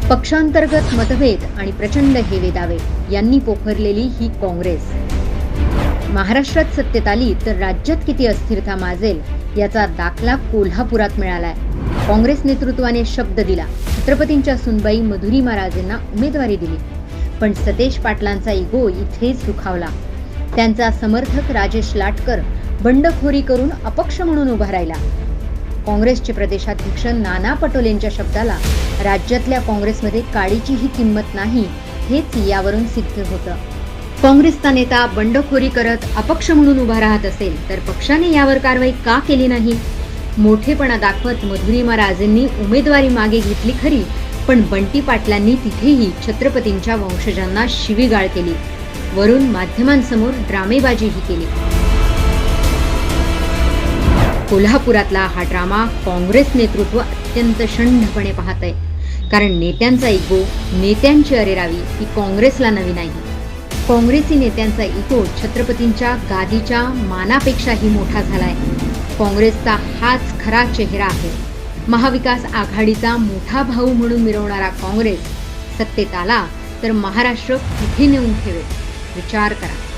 पक्षांतर्गत मतभेद आणि प्रचंड हेवे दावे यांनी पोखरलेली ही काँग्रेस महाराष्ट्रात सत्तेत आली तर राज्यात किती अस्थिरता माजेल याचा दाखला कोल्हापुरात मिळालाय। काँग्रेस नेतृत्वाने शब्द दिला, छत्रपतींच्या सुनबाई मधुरिमा राजेंना उमेदवारी दिली, पण सतेज पाटलांचा इगो इथेच दुखावला। त्यांचा समर्थक राजेश लाटकर बंडखोरी करून अपक्ष म्हणून उभा राहिला। काँग्रेसचे प्रदेशाध्यक्ष नाना पटोलेंच्या शब्दाला राज्यातल्या काँग्रेसमध्ये काडीचीही किंमत नाही हेच यावरून सिद्ध होतं। काँग्रेसचा नेता बंडखोरी करत अपक्ष म्हणून उभा राहत असेल तर पक्षाने यावर कारवाई का केली नाही? मोठेपणा दाखवत मधुरिमा राजेंनी उमेदवारी मागे घेतली खरी, पण बंटी पाटलांनी तिथेही छत्रपतींच्या वंशजांना शिवीगाळ केली, वरून माध्यमांसमोर ड्रामेबाजीही केली। कोल्हापुरातला हा ड्रामा काँग्रेस नेतृत्व अत्यंत शंढपणे पाहतंय, कारण नेत्यांचा इगो, नेत्यांची अरेरावी ही काँग्रेसला नवी नाही। काँग्रेसी नेत्यांचा इगो छत्रपतींच्या गादीच्या मानापेक्षाही मोठा झालाय। काँग्रेसचा हाच खरा चेहरा आहे। महाविकास आघाडीचा मोठा भाऊ म्हणून मिरवणारा काँग्रेस सत्तेत आला तर महाराष्ट्र कुठे नेऊन ठेवेल? विचार करा।